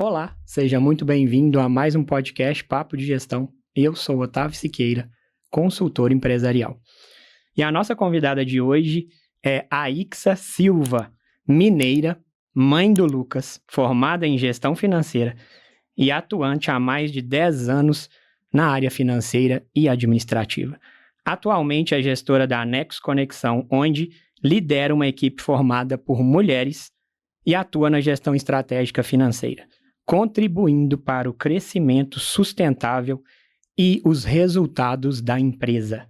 Olá, seja muito bem-vindo a mais um podcast Papo de Gestão. Eu sou Otávio Siqueira, consultor empresarial. E a nossa convidada de hoje é a Aixa Silva, mineira, mãe do Lucas, formada em gestão financeira e atuante há mais de 10 anos na área financeira e administrativa. Atualmente é gestora da Nexus Conexão, onde lidera uma equipe formada por mulheres e atua na gestão estratégica financeira, contribuindo para o crescimento sustentável e os resultados da empresa.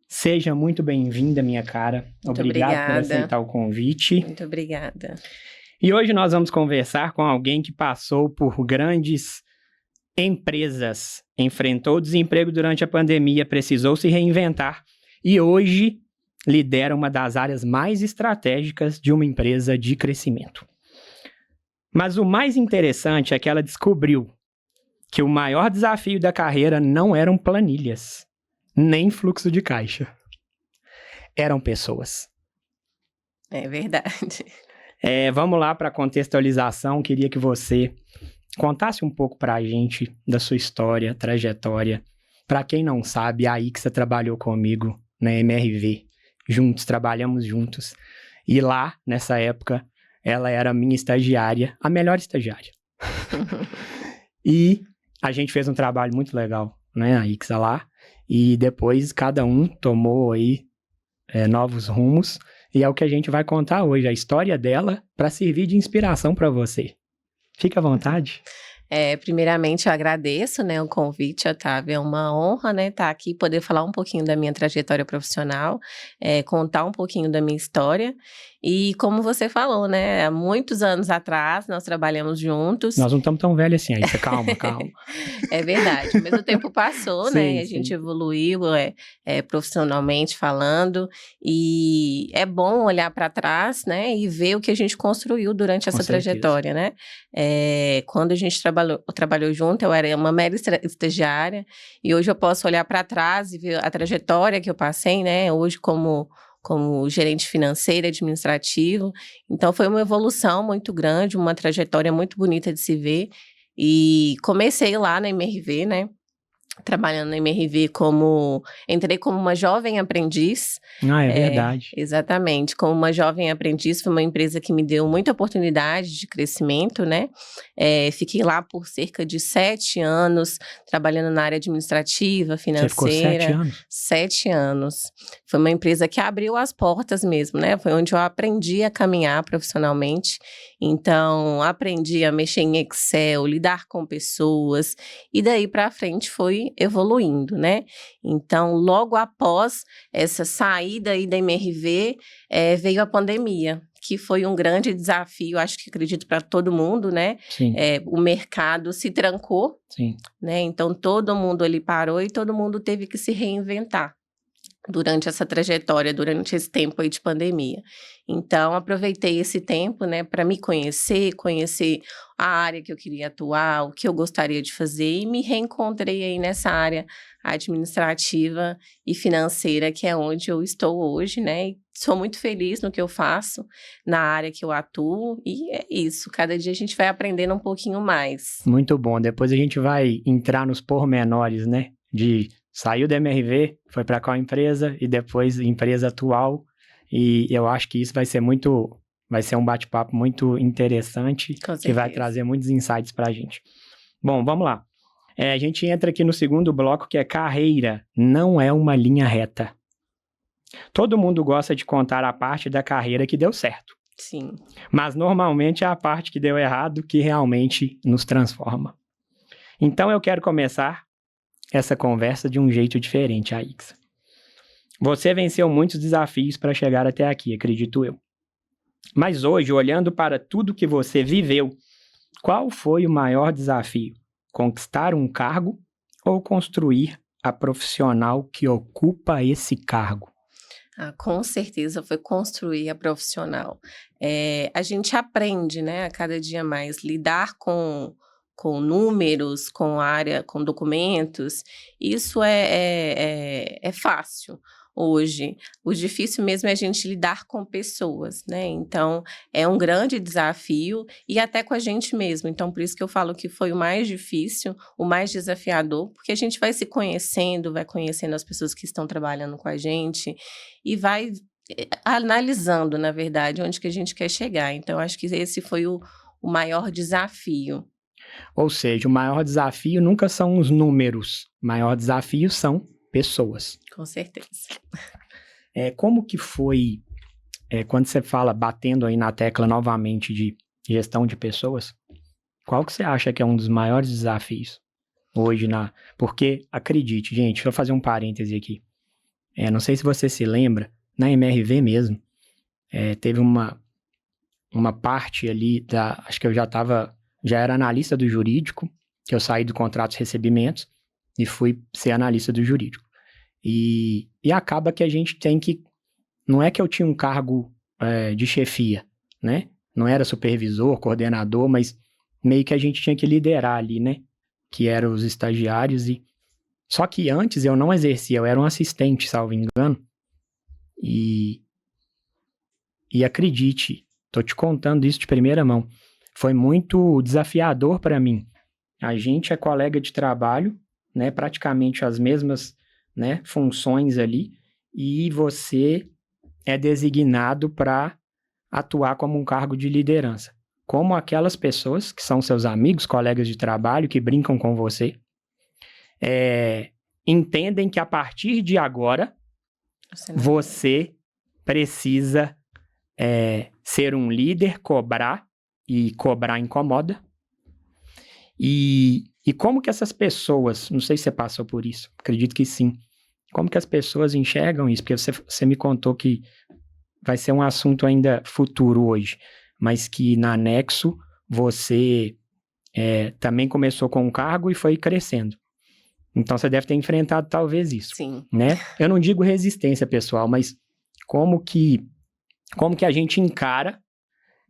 Seja muito bem-vinda, minha cara. Muito Obrigado obrigada por aceitar o convite. Muito obrigada. E hoje nós vamos conversar com alguém que passou por grandes empresas, enfrentou o desemprego durante a pandemia, precisou se reinventar e hoje lidera uma das áreas mais estratégicas de uma empresa de crescimento. Mas o mais interessante é que ela descobriu que o maior desafio da carreira não eram planilhas, nem fluxo de caixa. Eram pessoas. É verdade. Vamos lá para a contextualização. Queria que você contasse um pouco para a gente da sua história, trajetória. Para quem não sabe, a Aixa trabalhou comigo na MRV. Trabalhamos juntos. E lá, nessa época, ela era minha estagiária, a melhor estagiária. E a gente fez um trabalho muito legal, né, a Aixa lá. E depois cada um tomou aí novos rumos. E é o que a gente vai contar hoje, a história dela, para servir de inspiração para você. Fique à vontade. Primeiramente, eu agradeço, né, o convite, Otávio. É uma honra, né, estar aqui, poder falar um pouquinho da minha trajetória profissional, contar um pouquinho da minha história. E como você falou, né, há muitos anos atrás, nós trabalhamos juntos. Nós não estamos tão velhos assim, Aixa, calma. É verdade, mas o tempo passou, né, e a gente evoluiu profissionalmente falando, e é bom olhar para trás, né, e ver o que a gente construiu durante essa trajetória, né. Quando a gente trabalhou junto, eu era uma mera estagiária, e hoje eu posso olhar para trás e ver a trajetória que eu passei, né, hoje como gerente financeiro e administrativo. Então, foi uma evolução muito grande, uma trajetória muito bonita de se ver. E comecei lá na MRV, né? Trabalhando na MRV entrei como uma jovem aprendiz. É verdade. Exatamente, como uma jovem aprendiz, foi uma empresa que me deu muita oportunidade de crescimento, né? Fiquei lá por cerca de 7 anos, trabalhando na área administrativa, financeira. Você ficou 7 anos? 7 anos. Foi uma empresa que abriu as portas mesmo, né? Foi onde eu aprendi a caminhar profissionalmente. Então, aprendi a mexer em Excel, lidar com pessoas, e daí para frente foi evoluindo, né? Então, logo após essa saída aí da MRV, veio a pandemia, que foi um grande desafio, acredito para todo mundo, né? Sim. O mercado se trancou, sim, né? Então, todo mundo ali parou e todo mundo teve que se reinventar durante essa trajetória, durante esse tempo aí de pandemia. Então, aproveitei esse tempo, né, para me conhecer a área que eu queria atuar, o que eu gostaria de fazer, e me reencontrei aí nessa área administrativa e financeira, que é onde eu estou hoje, né, e sou muito feliz no que eu faço, na área que eu atuo, e é isso, cada dia a gente vai aprendendo um pouquinho mais. Muito bom, depois a gente vai entrar nos pormenores, né, saiu da MRV, foi para qual empresa e depois empresa atual, e eu acho que isso vai ser um bate-papo muito interessante, que vai trazer muitos insights para a gente. Bom, vamos lá. A gente entra aqui no segundo bloco, que é carreira, não é uma linha reta. Todo mundo gosta de contar a parte da carreira que deu certo. Sim. Mas normalmente é a parte que deu errado que realmente nos transforma. Então eu quero começar essa conversa de um jeito diferente, Aixa. Você venceu muitos desafios para chegar até aqui, acredito eu. Mas hoje, olhando para tudo que você viveu, qual foi o maior desafio? Conquistar um cargo ou construir a profissional que ocupa esse cargo? Com certeza foi construir a profissional. A gente aprende, né, a cada dia mais, lidar com números, com documentos, isso é fácil. hoje. O difícil mesmo é a gente lidar com pessoas, né? Então, é um grande desafio e até com a gente mesmo. Então, por isso que eu falo que foi o mais difícil, o mais desafiador, porque a gente vai se conhecendo, vai conhecendo as pessoas que estão trabalhando com a gente e vai analisando, na verdade, onde que a gente quer chegar. Então, acho que esse foi o maior desafio. Ou seja, o maior desafio nunca são os números, o maior desafio são pessoas. Com certeza. Como que foi, quando você fala, batendo aí na tecla novamente de gestão de pessoas, qual que você acha que é um dos maiores desafios hoje Porque, acredite, gente, deixa eu fazer um parêntese aqui. Não sei se você se lembra, na MRV mesmo, teve uma parte ali acho que eu já era analista do jurídico, que eu saí do contratos e recebimentos e fui ser analista do jurídico. E acaba que a gente tem que... Não é que eu tinha um cargo de chefia, né? Não era supervisor, coordenador, mas meio que a gente tinha que liderar ali, né? Que eram os estagiários. Só que antes eu não exercia, eu era um assistente, salvo engano. E acredite, tô te contando isso de primeira mão. Foi muito desafiador para mim. A gente é colega de trabalho, né? Praticamente as mesmas, né, funções ali, e você é designado para atuar como um cargo de liderança. Como aquelas pessoas que são seus amigos, colegas de trabalho, que brincam com você, entendem que a partir de agora você precisa ser um líder, cobrar, e cobrar incomoda. E como que essas pessoas, não sei se você passou por isso, acredito que sim, como que as pessoas enxergam isso? Porque você me contou que vai ser um assunto ainda futuro hoje, mas que na Nexo você também começou com um cargo e foi crescendo. Então você deve ter enfrentado talvez isso. Sim. Né? Eu não digo resistência, pessoal, mas como que a gente encara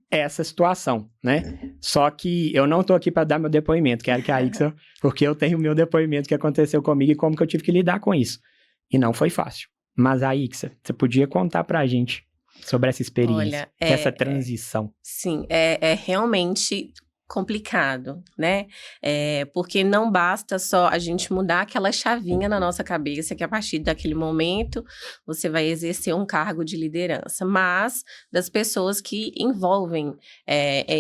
essa situação, né? Só que eu não tô aqui para dar meu depoimento, quero que a Ixa, porque eu tenho o meu depoimento que aconteceu comigo e como que eu tive que lidar com isso. E não foi fácil. Mas a Ixa, você podia contar pra gente sobre essa experiência, essa transição? Sim, é realmente complicado, né? Porque não basta só a gente mudar aquela chavinha na nossa cabeça que a partir daquele momento você vai exercer um cargo de liderança, mas das pessoas que envolvem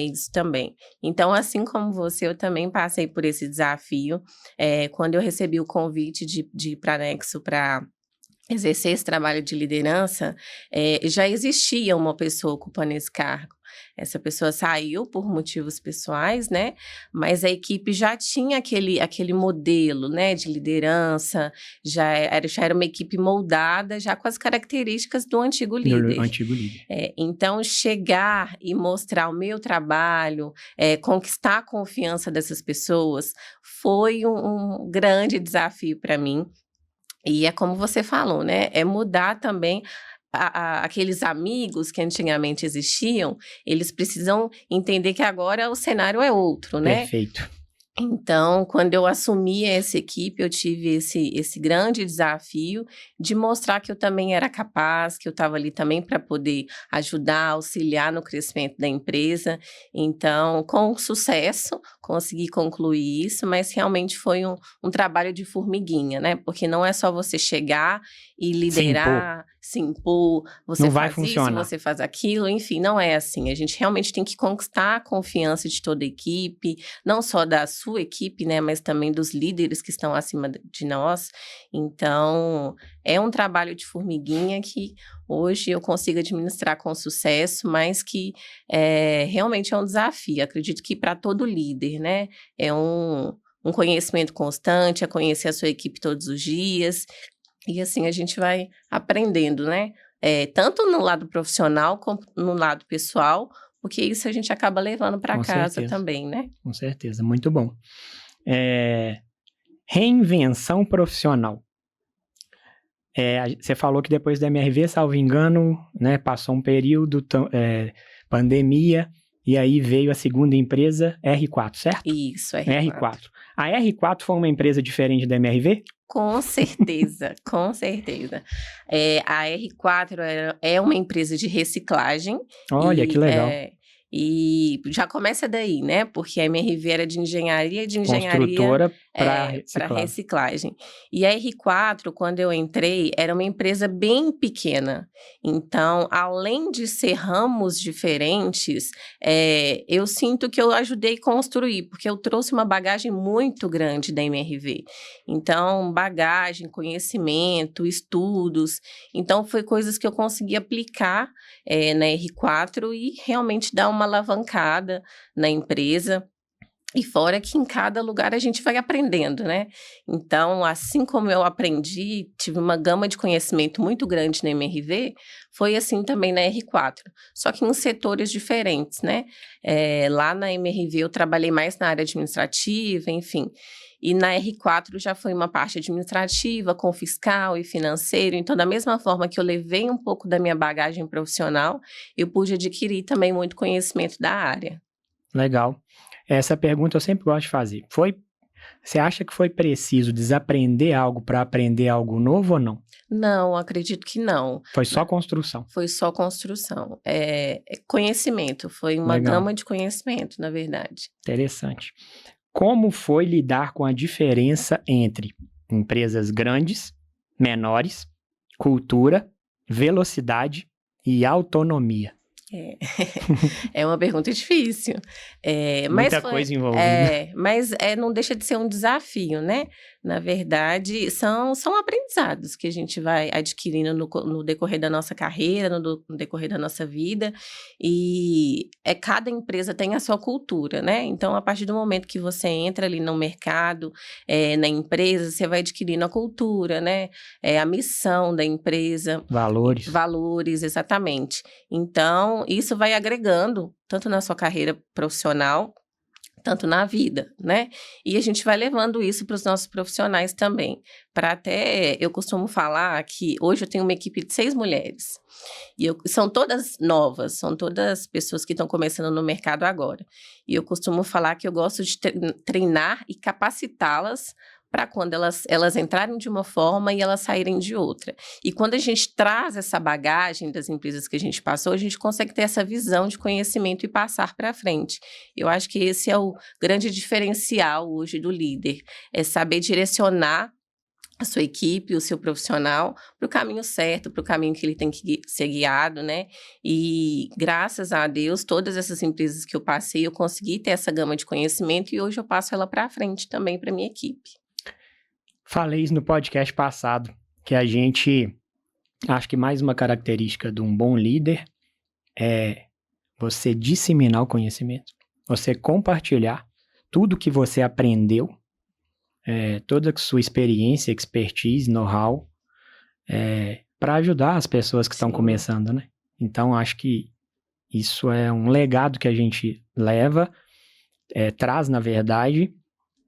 isso também. Então, assim como você, eu também passei por esse desafio. Quando eu recebi o convite de ir para a Nexo para exercer esse trabalho de liderança, já existia uma pessoa ocupando esse cargo. Essa pessoa saiu por motivos pessoais, né? Mas a equipe já tinha aquele modelo, né, de liderança, já era uma equipe moldada, já com as características do antigo líder. Do antigo líder. Então, chegar e mostrar o meu trabalho, conquistar a confiança dessas pessoas, foi um grande desafio para mim. E é como você falou, né? É mudar também aqueles amigos que antigamente existiam, eles precisam entender que agora o cenário é outro, né? Perfeito. Então, quando eu assumi essa equipe, eu tive esse grande desafio de mostrar que eu também era capaz, que eu estava ali também para poder ajudar, auxiliar no crescimento da empresa. Então, com sucesso, consegui concluir isso, mas realmente foi um trabalho de formiguinha, né? Porque não é só você chegar e liderar, se impor, você não vai faz funcionar. Isso, você faz aquilo, enfim, não é assim. A gente realmente tem que conquistar a confiança de toda a equipe, não só da sua equipe, né, mas também dos líderes que estão acima de nós. Então, é um trabalho de formiguinha que hoje eu consigo administrar com sucesso, mas que realmente é um desafio. Acredito que para todo líder, né, é um conhecimento constante, é conhecer a sua equipe todos os dias. E assim a gente vai aprendendo, né? Tanto no lado profissional como no lado pessoal, porque isso a gente acaba levando para casa também, né? Com certeza, muito bom. Reinvenção profissional. Você falou que depois da MRV, salvo engano, né, passou um período, pandemia, e aí veio a segunda empresa, R4, certo? Isso, R4. A R4 foi uma empresa diferente da MRV? Com certeza, com certeza. A R4 é uma empresa de reciclagem. Olha, que legal. E já começa daí, né? Porque a MRV era de engenharia Construtora para reciclagem. E a R4, quando eu entrei, era uma empresa bem pequena. Então, além de ser ramos diferentes, eu sinto que eu ajudei a construir, porque eu trouxe uma bagagem muito grande da MRV. Então, bagagem, conhecimento, estudos. Então, foi coisas que eu consegui aplicar na R4 e realmente dar uma alavancada na empresa. E fora que em cada lugar a gente vai aprendendo, né? Então, assim como eu aprendi, tive uma gama de conhecimento muito grande na MRV, foi assim também na R4. Só que em setores diferentes, né? Lá na MRV eu trabalhei mais na área administrativa, enfim. E na R4 já foi uma parte administrativa, com fiscal e financeiro. Então, da mesma forma que eu levei um pouco da minha bagagem profissional, eu pude adquirir também muito conhecimento da área. Legal. Essa pergunta eu sempre gosto de fazer. Você acha que foi preciso desaprender algo para aprender algo novo ou não? Não, acredito que não. Foi só construção. Foi só construção. Conhecimento, foi uma Legal. gama de conhecimento, na verdade. Interessante. Como foi lidar com a diferença entre empresas grandes, menores, cultura, velocidade e autonomia? É uma pergunta difícil. Muita coisa envolvida. Mas não deixa de ser um desafio, né? Na verdade, são aprendizados que a gente vai adquirindo no decorrer da nossa carreira, no decorrer da nossa vida. E cada empresa tem a sua cultura, né? Então, a partir do momento que você entra ali no mercado, na empresa, você vai adquirindo a cultura, né? A missão da empresa. Valores. Valores, exatamente. Então, isso vai agregando, tanto na sua carreira profissional, tanto na vida, né? E a gente vai levando isso para os nossos profissionais também. Eu costumo falar que hoje eu tenho uma equipe de 6 mulheres. E são todas novas, são todas pessoas que estão começando no mercado agora. E eu costumo falar que eu gosto de treinar e capacitá-las para quando elas entrarem de uma forma e elas saírem de outra. E quando a gente traz essa bagagem das empresas que a gente passou, a gente consegue ter essa visão de conhecimento e passar para frente. Eu acho que esse é o grande diferencial hoje do líder, é saber direcionar a sua equipe, o seu profissional, para o caminho certo, para o caminho que ele tem que ser guiado, né? E graças a Deus, todas essas empresas que eu passei, eu consegui ter essa gama de conhecimento e hoje eu passo ela para frente também para minha equipe. Falei isso no podcast passado, que a gente, acho que mais uma característica de um bom líder é você disseminar o conhecimento, você compartilhar tudo que você aprendeu, toda a sua experiência, expertise, know-how, para ajudar as pessoas que estão começando, né? Então, acho que isso é um legado que a gente leva, traz, na verdade,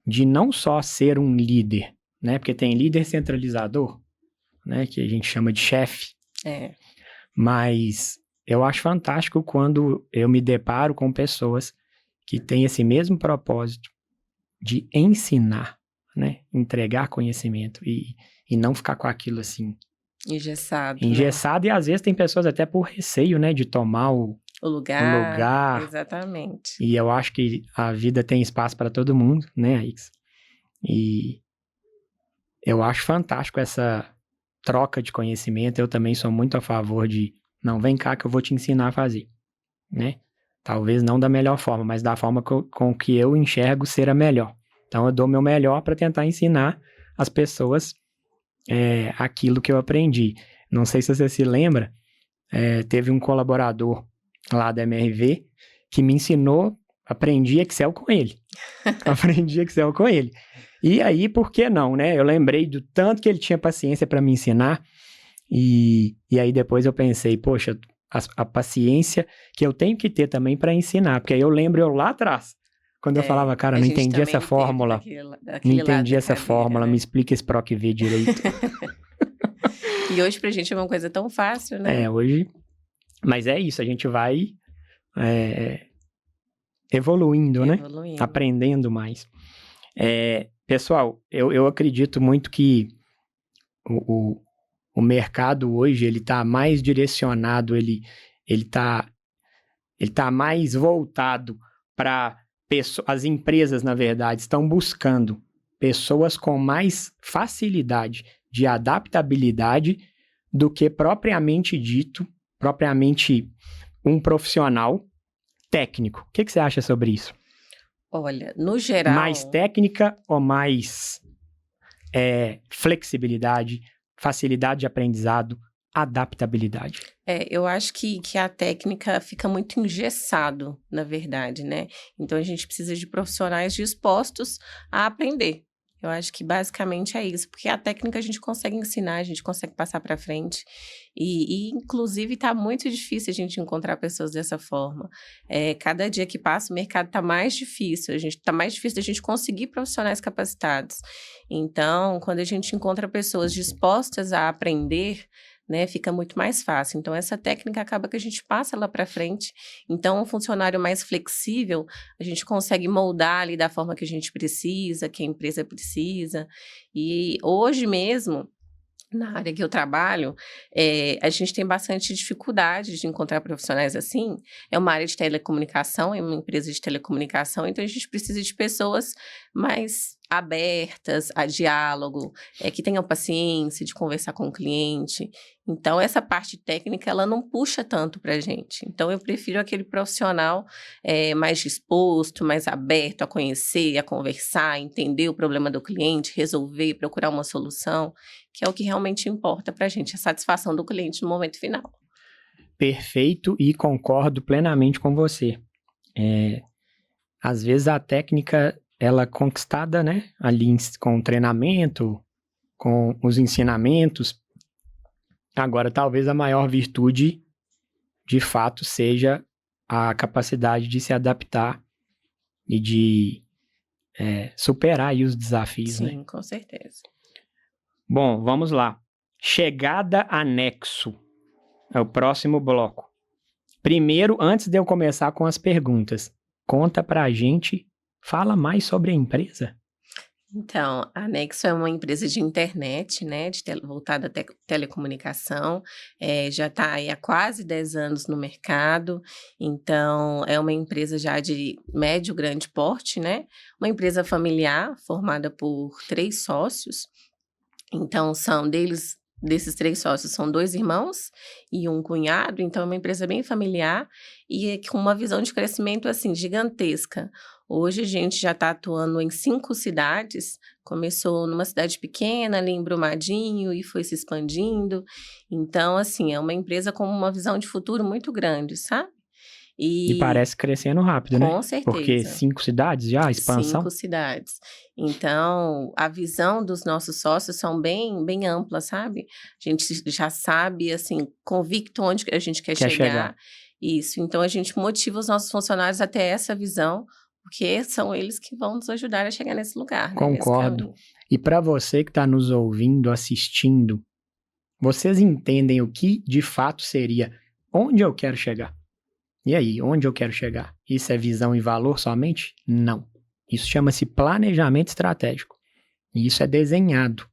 de não só ser um líder, né? Porque tem líder centralizador, né? Que a gente chama de chefe. Mas eu acho fantástico quando eu me deparo com pessoas que têm esse mesmo propósito de ensinar, né? Entregar conhecimento e não ficar com aquilo assim... Engessado, né? E às vezes tem pessoas até por receio, né? De tomar o lugar. Exatamente. E eu acho que a vida tem espaço para todo mundo, né, Aix? E eu acho fantástico essa troca de conhecimento. Eu também sou muito a favor de, não, vem cá que eu vou te ensinar a fazer, né? Talvez não da melhor forma, mas da forma com que eu enxergo ser a melhor. Então eu dou meu melhor para tentar ensinar as pessoas aquilo que eu aprendi. Não sei se você se lembra, teve um colaborador lá da MRV que me ensinou, aprendi Excel com ele. E aí, por que não, né? Eu lembrei do tanto que ele tinha paciência para me ensinar e aí depois eu pensei, poxa, a paciência que eu tenho que ter também para ensinar, porque aí eu lembro lá atrás, quando eu falava, cara, não entendi essa fórmula, me explica esse PROC V direito. E hoje pra gente é uma coisa tão fácil, né? Hoje, mas é isso, a gente vai evoluindo, né? Aprendendo mais. Pessoal, eu acredito muito que o mercado hoje, ele está mais direcionado, ele tá mais voltado para as empresas, na verdade, estão buscando pessoas com mais facilidade de adaptabilidade do que propriamente dito, propriamente um profissional técnico. O que você acha sobre isso? Olha, no geral... Mais técnica ou mais flexibilidade, facilidade de aprendizado, adaptabilidade? Eu acho que a técnica fica muito engessado, na verdade, né? Então, a gente precisa de profissionais dispostos a aprender. Eu acho que basicamente é isso, porque a técnica a gente consegue ensinar, a gente consegue passar para frente e inclusive está muito difícil a gente encontrar pessoas dessa forma. Cada dia que passa o mercado está mais difícil, está mais difícil da gente conseguir profissionais capacitados. Então, quando a gente encontra pessoas dispostas a aprender, né, fica muito mais fácil. Então, essa técnica acaba que a gente passa lá para frente. Então, um funcionário mais flexível, a gente consegue moldar ali da forma que a gente precisa, que a empresa precisa. E hoje mesmo, na área que eu trabalho, a gente tem bastante dificuldade de encontrar profissionais assim. É uma área de telecomunicação, é uma empresa de telecomunicação, então a gente precisa de pessoas mais abertas a diálogo, que tenham paciência de conversar com o cliente. Então, essa parte técnica, ela não puxa tanto para a gente. Então, eu prefiro aquele profissional mais disposto, mais aberto a conhecer, a conversar, a entender o problema do cliente, resolver, procurar uma solução, que é o que realmente importa para a gente, a satisfação do cliente no momento final. Perfeito, e concordo plenamente com você. Às vezes a técnica, ela é conquistada, né, ali com o treinamento, com os ensinamentos. Agora, talvez a maior virtude, de fato, seja a capacidade de se adaptar e de superar aí os desafios, Sim, né? Sim, com certeza. Bom, vamos lá. Chegada anexo. É o próximo bloco. Primeiro, antes de eu começar com as perguntas, conta pra gente, fala mais sobre a empresa. Então, a Nexo é uma empresa de internet, né, voltada à telecomunicação, já está aí há quase 10 anos no mercado, então é uma empresa já de médio, grande porte, né, uma empresa familiar formada por 3 sócios, então desses 3 sócios são 2 irmãos e um cunhado, então é uma empresa bem familiar e com uma visão de crescimento, assim, gigantesca. Hoje a gente já está atuando em 5 cidades, começou numa cidade pequena, ali em Brumadinho, e foi se expandindo. Então, assim, é uma empresa com uma visão de futuro muito grande, sabe? E parece crescendo rápido, né? Com certeza. Porque 5 cidades já, a expansão? 5 cidades. Então, a visão dos nossos sócios são bem, bem ampla, sabe? A gente já sabe, assim, convicto onde a gente quer chegar. Isso. Então, a gente motiva os nossos funcionários até essa visão, porque são eles que vão nos ajudar a chegar nesse lugar. Concordo. Né, e para você que está nos ouvindo, assistindo, vocês entendem o que de fato seria onde eu quero chegar? E aí, onde eu quero chegar? Isso é visão e valor somente? Não. Isso chama-se planejamento estratégico. E isso é desenhado,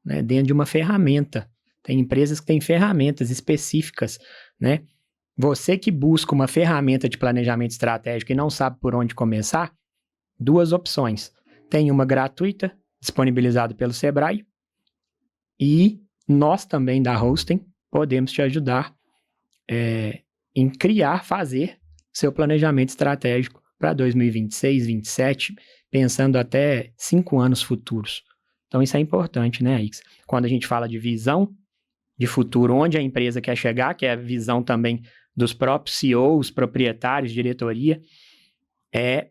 né, dentro de uma ferramenta. Tem empresas que têm ferramentas específicas, né? Você que busca uma ferramenta de planejamento estratégico e não sabe por onde começar, 2 opções. Tem uma gratuita, disponibilizada pelo Sebrae, e nós também da Hosting podemos te ajudar em fazer seu planejamento estratégico para 2026, 2027, pensando até 5 anos futuros. Então isso é importante, né, Ix? Quando a gente fala de visão de futuro, onde a empresa quer chegar, que é a visão também dos próprios CEOs, proprietários, diretoria,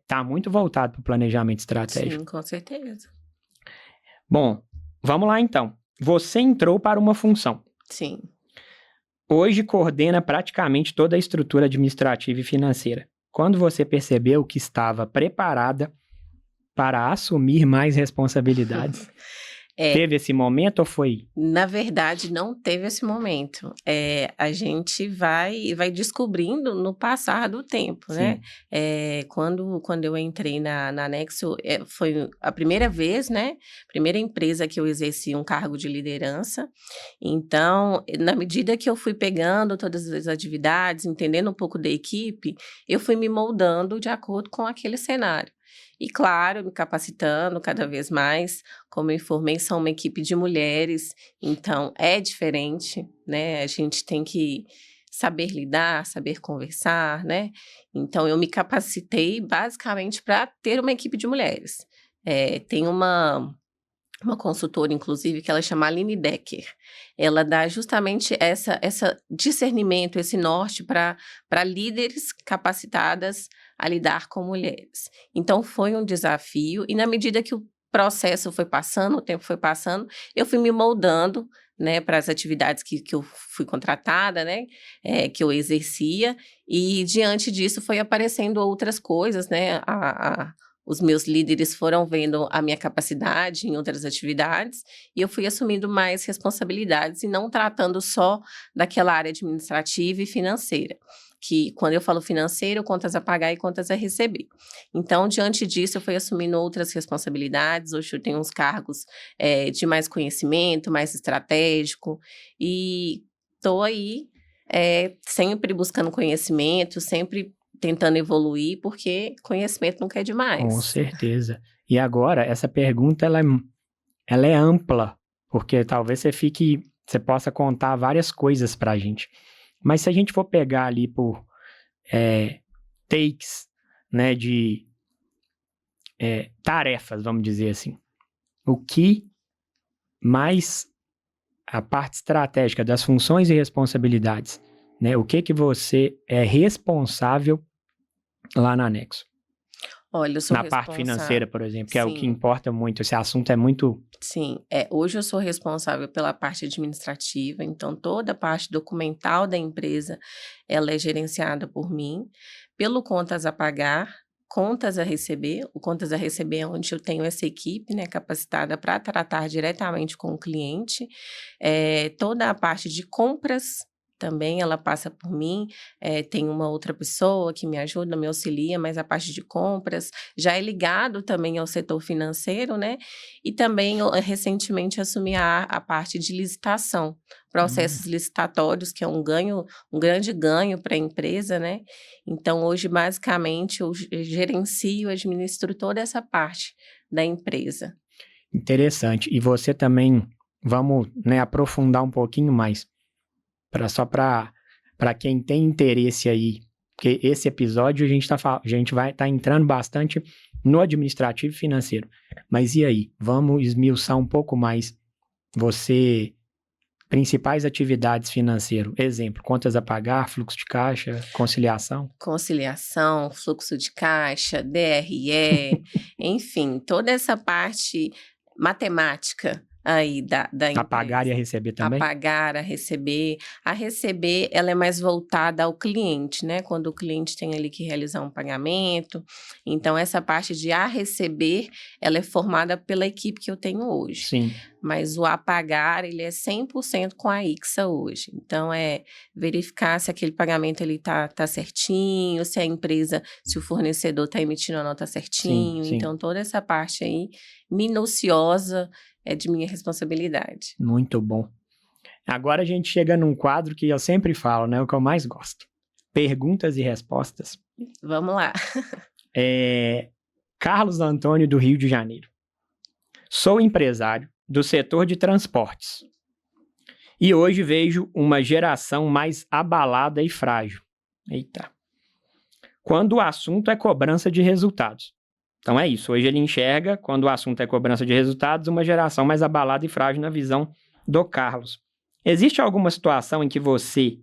tá muito voltado para o planejamento estratégico. Sim, com certeza. Bom, vamos lá então. Você entrou para uma função. Sim. Hoje coordena praticamente toda a estrutura administrativa e financeira. Quando você percebeu que estava preparada para assumir mais responsabilidades? Teve esse momento ou foi? Na verdade, não teve esse momento. A gente vai descobrindo no passar do tempo, né? Quando eu entrei na Nexo, foi a primeira vez, né? Primeira empresa que eu exerci um cargo de liderança. Então, na medida que eu fui pegando todas as atividades, entendendo um pouco da equipe, eu fui me moldando de acordo com aquele cenário. E, claro, me capacitando cada vez mais. Como eu informei, são uma equipe de mulheres, então é diferente, né? A gente tem que saber lidar, saber conversar, né? Então, eu me capacitei basicamente para ter uma equipe de mulheres. Tem uma consultora, inclusive, que ela chama Aline Decker. Ela dá justamente essa discernimento, esse norte para líderes capacitadas a lidar com mulheres. Então, foi um desafio, e na medida que o processo foi passando, o tempo foi passando, eu fui me moldando, né, para as atividades que eu fui contratada, né, que eu exercia, e diante disso foi aparecendo outras coisas, né, os meus líderes foram vendo a minha capacidade em outras atividades e eu fui assumindo mais responsabilidades e não tratando só daquela área administrativa e financeira. Que quando eu falo financeiro, contas a pagar e contas a receber. Então, diante disso, eu fui assumindo outras responsabilidades. Hoje eu tenho uns cargos de mais conhecimento, mais estratégico, e estou aí sempre buscando conhecimento, sempre tentando evoluir, porque conhecimento nunca é demais. Com certeza. E agora, essa pergunta, ela é ampla, porque talvez você possa contar várias coisas pra gente. Mas se a gente for pegar ali por takes, né, de tarefas, vamos dizer assim, o que mais a parte estratégica das funções e responsabilidades, né, o que você é responsável lá na Nexo? Olha, eu sou na parte financeira, por exemplo, que é o que importa muito. Esse assunto é muito... Sim, hoje eu sou responsável pela parte administrativa, então toda a parte documental da empresa, ela é gerenciada por mim, pelo contas a pagar, contas a receber. O contas a receber é onde eu tenho essa equipe, né, capacitada para tratar diretamente com o cliente. Toda a parte de compras também ela passa por mim, tem uma outra pessoa que me ajuda, me auxilia, mas a parte de compras já é ligado também ao setor financeiro, né? E também eu recentemente assumi a parte de licitação, processos licitatórios, que é um grande ganho para a empresa, né? Então, hoje, basicamente, eu gerencio, administro toda essa parte da empresa. Interessante. E você também, vamos, né, aprofundar um pouquinho mais, só para quem tem interesse aí, porque esse episódio a gente vai estar entrando bastante no administrativo e financeiro. Mas e aí? Vamos esmiuçar um pouco mais. Você, principais atividades financeiras, exemplo, contas a pagar, fluxo de caixa, conciliação? Conciliação, fluxo de caixa, DRE, enfim, toda essa parte matemática aí da empresa. A pagar e a receber também? A pagar, a receber. A receber, ela é mais voltada ao cliente, né? Quando o cliente tem ali que realizar um pagamento. Então, essa parte de a receber, ela é formada pela equipe que eu tenho hoje. Sim. Mas o a pagar, ele é 100% com a IXA hoje. Então, verificar se aquele pagamento ele tá certinho, se a empresa, se o fornecedor está emitindo a nota certinho. Sim. Então, toda essa parte aí, minuciosa, é de minha responsabilidade. Muito bom. Agora a gente chega num quadro que eu sempre falo, né? O que eu mais gosto. Perguntas e respostas. Vamos lá. Carlos Antônio, do Rio de Janeiro. Sou empresário do setor de transportes. E hoje vejo uma geração mais abalada e frágil. Eita. Quando o assunto é cobrança de resultados. Então é isso, hoje ele enxerga, quando o assunto é cobrança de resultados, uma geração mais abalada e frágil na visão do Carlos. Existe alguma situação em que você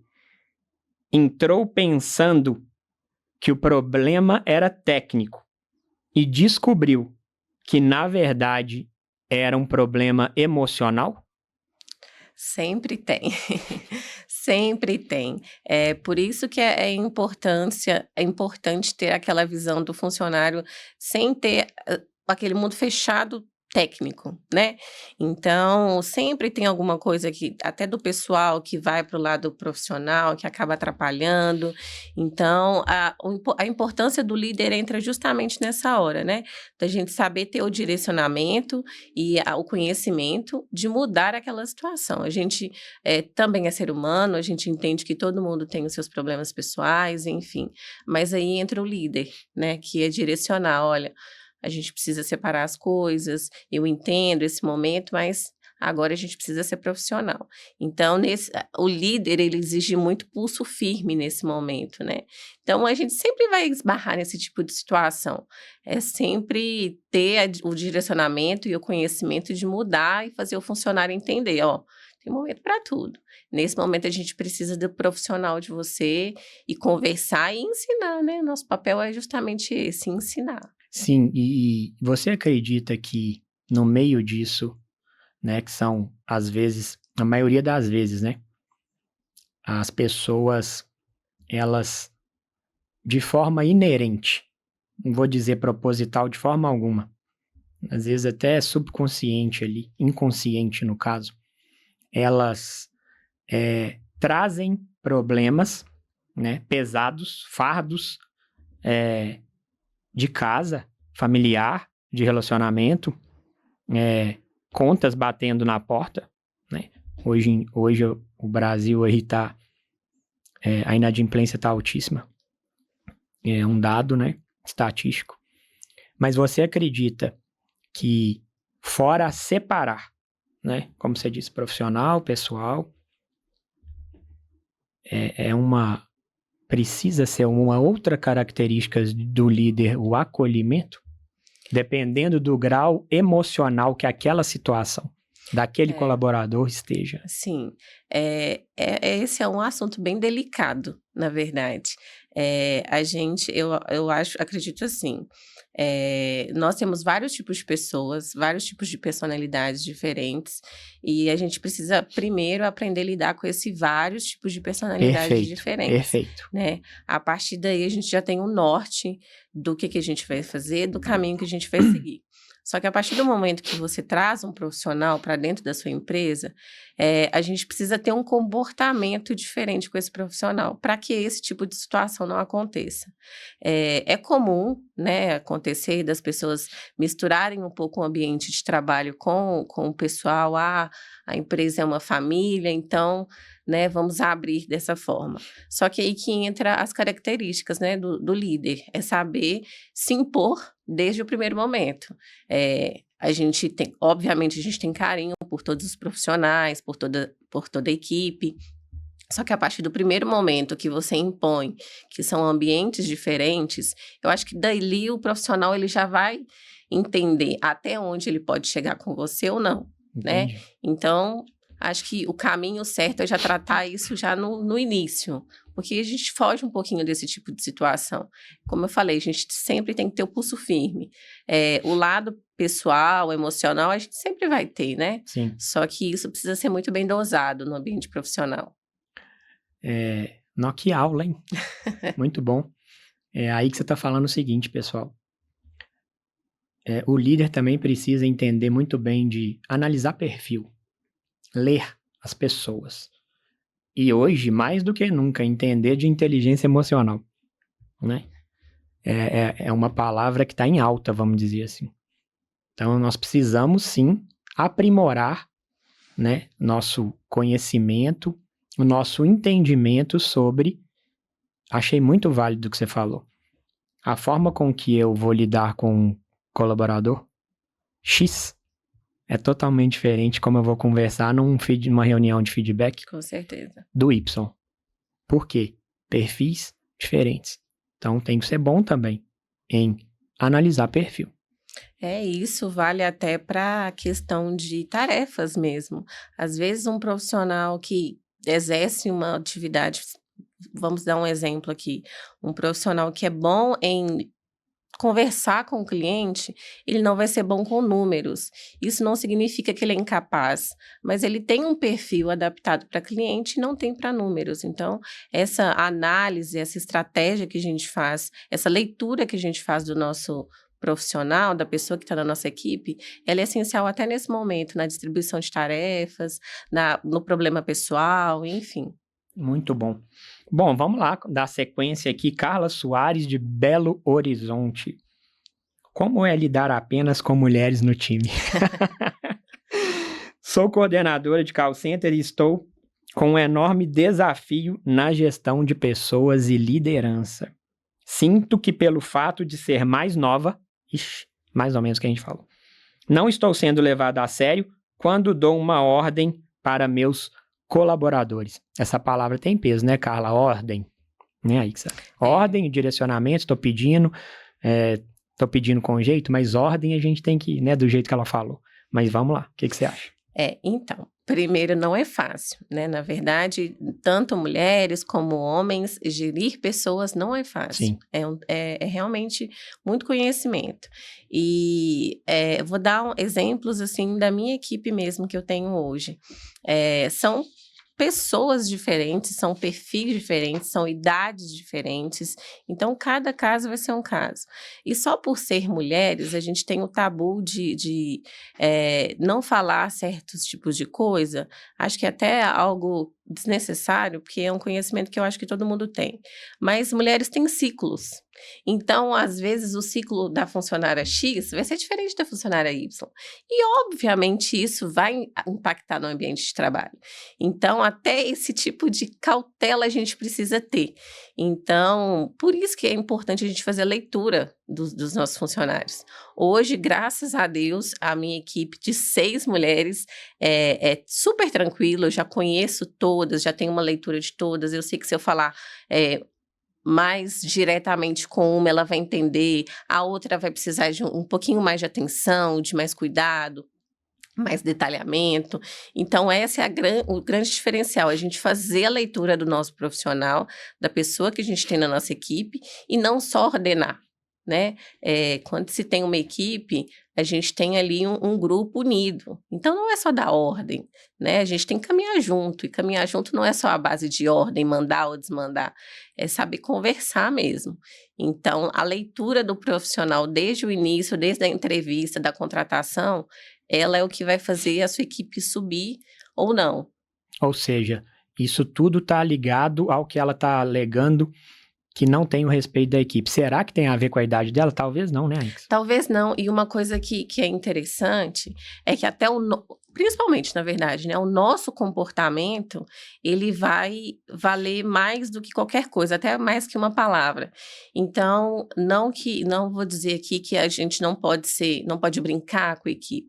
entrou pensando que o problema era técnico e descobriu que, na verdade, era um problema emocional? Sempre tem. Sempre tem. Por isso que é importante ter aquela visão do funcionário sem ter aquele mundo fechado técnico, né? Então, sempre tem alguma coisa que, até do pessoal, que vai para o lado profissional, que acaba atrapalhando. Então, a importância do líder entra justamente nessa hora, né? Da gente saber ter o direcionamento e o conhecimento de mudar aquela situação. A gente também é ser humano, a gente entende que todo mundo tem os seus problemas pessoais, enfim. Mas aí entra o líder, né? Que é direcionar, olha, a gente precisa separar as coisas, eu entendo esse momento, mas agora a gente precisa ser profissional. Então, o líder, ele exige muito pulso firme nesse momento, né? Então, a gente sempre vai esbarrar nesse tipo de situação. É sempre ter o direcionamento e o conhecimento de mudar e fazer o funcionário entender, ó, tem momento para tudo. Nesse momento, a gente precisa do profissional de você e conversar e ensinar, né? Nosso papel é justamente esse, ensinar. Sim, e você acredita que no meio disso, né, que são, às vezes, a maioria das vezes, né, as pessoas, elas, de forma inerente, não vou dizer proposital de forma alguma, às vezes até subconsciente ali, inconsciente no caso, elas trazem problemas, né, pesados, fardos, de casa, familiar, de relacionamento, contas batendo na porta, né? Hoje o Brasil aí tá, a inadimplência está altíssima, é um dado, né, estatístico. Mas você acredita que fora separar, né, como você disse, profissional, pessoal, precisa ser uma outra característica do líder, o acolhimento, dependendo do grau emocional que aquela situação daquele colaborador esteja. Sim, esse é um assunto bem delicado, na verdade. Acredito assim, nós temos vários tipos de pessoas, vários tipos de personalidades diferentes, e a gente precisa primeiro aprender a lidar com esses vários tipos de personalidades diferentes. Perfeito. Né? A partir daí, a gente já tem um norte do que a gente vai fazer, do caminho que a gente vai seguir. Só que a partir do momento que você traz um profissional para dentro da sua empresa, a gente precisa ter um comportamento diferente com esse profissional para que esse tipo de situação não aconteça. É comum, né, acontecer das pessoas misturarem um pouco o ambiente de trabalho com o pessoal. A empresa é uma família, então, né, vamos abrir dessa forma. Só que aí que entra as características, né, do líder, é saber se impor desde o primeiro momento. Obviamente, a gente tem carinho por todos os profissionais, por toda a equipe. Só que a partir do primeiro momento que você impõe, que são ambientes diferentes, eu acho que dali o profissional ele já vai entender até onde ele pode chegar com você ou não, né? Então, acho que o caminho certo é já tratar isso já no início, porque a gente foge um pouquinho desse tipo de situação. Como eu falei, a gente sempre tem que ter o pulso firme. O lado pessoal, emocional, a gente sempre vai ter, né? Sim. Só que isso precisa ser muito bem dosado no ambiente profissional. Que aula, hein? Muito bom. É aí que você está falando o seguinte, pessoal. O líder também precisa entender muito bem de analisar perfil, ler as pessoas. E hoje, mais do que nunca, entender de inteligência emocional, né? É uma palavra que está em alta, vamos dizer assim. Então, nós precisamos, sim, aprimorar, né, nosso conhecimento, o nosso entendimento sobre... Achei muito válido o que você falou. A forma com que eu vou lidar com um colaborador X é totalmente diferente como eu vou conversar numa reunião de feedback. Com certeza. Do Y. Por quê? Perfis diferentes. Então, tem que ser bom também em analisar perfil. Isso vale até para a questão de tarefas mesmo. Às vezes, um profissional que exerce uma atividade, vamos dar um exemplo aqui, um profissional que é bom em conversar com o cliente, ele não vai ser bom com números. Isso não significa que ele é incapaz, mas ele tem um perfil adaptado para cliente e não tem para números. Então, essa análise, essa estratégia que a gente faz, essa leitura que a gente faz do nosso profissional, da pessoa que está na nossa equipe, ela é essencial até nesse momento, na distribuição de tarefas, no problema pessoal, enfim. Muito bom. Bom, vamos lá, dar sequência aqui. Carla Soares, de Belo Horizonte. Como é lidar apenas com mulheres no time? Sou coordenadora de call center e estou com um enorme desafio na gestão de pessoas e liderança. Sinto que pelo fato de ser mais nova, mais ou menos o que a gente falou, não estou sendo levado a sério quando dou uma ordem para meus colaboradores. Essa palavra tem peso, né, Carla? Ordem. Né, Aixa? Ordem, direcionamento, estou pedindo com jeito, mas ordem a gente tem que ir, né, do jeito que ela falou. Mas vamos lá, o que você acha? Então, primeiro, não é fácil, né? Na verdade, tanto mulheres como homens, gerir pessoas não é fácil. Sim. É realmente muito conhecimento. E vou dar exemplos, assim, da minha equipe mesmo que eu tenho hoje. São pessoas diferentes, são perfis diferentes, são idades diferentes, então cada caso vai ser um caso. E só por ser mulheres, a gente tem o tabu de não falar certos tipos de coisa, acho que até é algo desnecessário, porque é um conhecimento que eu acho que todo mundo tem. Mas mulheres têm ciclos. Então, às vezes, o ciclo da funcionária X vai ser diferente da funcionária Y. E, obviamente, isso vai impactar no ambiente de trabalho. Então, até esse tipo de cautela a gente precisa ter. Então, por isso que é importante a gente fazer a leitura dos nossos funcionários. Hoje, graças a Deus, a minha equipe de 6 mulheres é super tranquila, eu já conheço todas, já tenho uma leitura de todas, eu sei que se eu falar mais diretamente com uma, ela vai entender, a outra vai precisar de um pouquinho mais de atenção, de mais cuidado, mais detalhamento. Então, esse é o grande diferencial, a gente fazer a leitura do nosso profissional, da pessoa que a gente tem na nossa equipe, e não só ordenar, né? Quando se tem uma equipe, a gente tem ali um grupo unido. Então, não é só dar ordem, né? A gente tem que caminhar junto. E caminhar junto não é só a base de ordem, mandar ou desmandar. É saber conversar mesmo. Então, a leitura do profissional desde o início, desde a entrevista, da contratação, ela é o que vai fazer a sua equipe subir ou não. Ou seja, isso tudo está ligado ao que ela está alegando que não tem o respeito da equipe. Será que tem a ver com a idade dela? Talvez não, né, Alex? Talvez não. E uma coisa que é interessante é que até principalmente, na verdade, né, o nosso comportamento, ele vai valer mais do que qualquer coisa, até mais que uma palavra. Então, não vou dizer aqui que a gente não pode brincar com a equipe,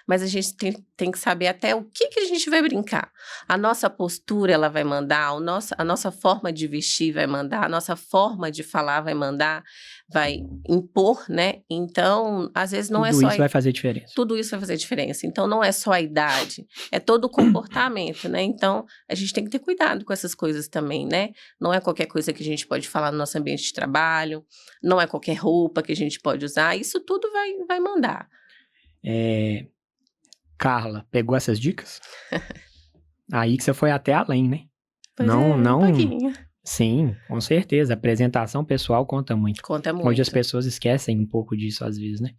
mas a gente tem que saber até o que a gente vai brincar. A nossa postura, ela vai mandar, a nossa forma de vestir vai mandar, a nossa forma de falar vai mandar, vai impor, né? Então, às vezes não é só... Tudo isso vai fazer diferença. Tudo isso vai fazer diferença. Então, não é só a idade, é todo o comportamento, né? Então, a gente tem que ter cuidado com essas coisas também, né? Não é qualquer coisa que a gente pode falar no nosso ambiente de trabalho, não é qualquer roupa que a gente pode usar, isso tudo vai mandar. Carla, pegou essas dicas? Aí que você foi até além, né? Pois não. Um pouquinho. Sim, com certeza. A apresentação pessoal conta muito. Conta muito. Hoje as pessoas esquecem um pouco disso às vezes, né?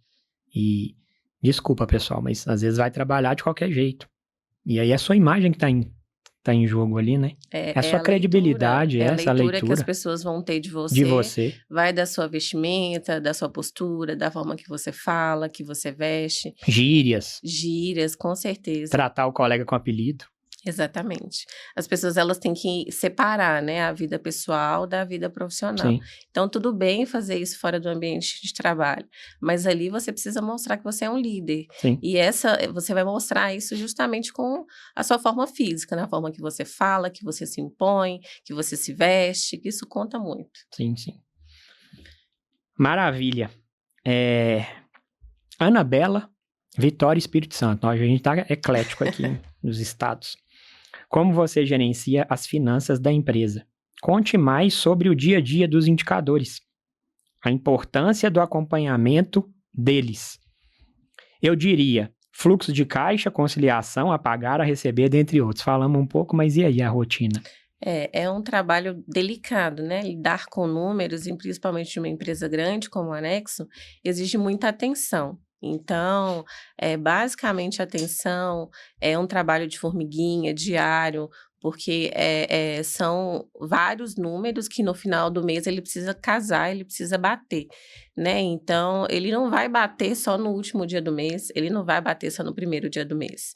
E desculpa, pessoal, mas às vezes vai trabalhar de qualquer jeito. E aí é a sua imagem que tá em jogo ali, né? É a sua credibilidade, leitura, essa a leitura leitura que as pessoas vão ter de você. De você. Vai da sua vestimenta, da sua postura, da forma que você fala, que você veste. Gírias, com certeza. Tratar o colega com apelido. Exatamente. As pessoas, elas têm que separar, né, a vida pessoal da vida profissional. Sim. Então, tudo bem fazer isso fora do ambiente de trabalho, mas ali você precisa mostrar que você é um líder. Sim. E você vai mostrar isso justamente com a sua forma física, na forma que você fala, que você se impõe, que você se veste, que isso conta muito. Sim, sim. Maravilha. Anabela, Vitória e Espírito Santo. A gente tá eclético aqui nos estados. Como você gerencia as finanças da empresa? Conte mais sobre o dia a dia dos indicadores. A importância do acompanhamento deles. Eu diria, fluxo de caixa, conciliação, a pagar, a receber, dentre outros. Falamos um pouco, mas e aí a rotina? É um trabalho delicado, né? Lidar com números, e principalmente de uma empresa grande como a Nexo, exige muita atenção. Então, basicamente, atenção é um trabalho de formiguinha, diário, porque são vários números que no final do mês ele precisa casar, ele precisa bater, né? Então, ele não vai bater só no último dia do mês, ele não vai bater só no primeiro dia do mês.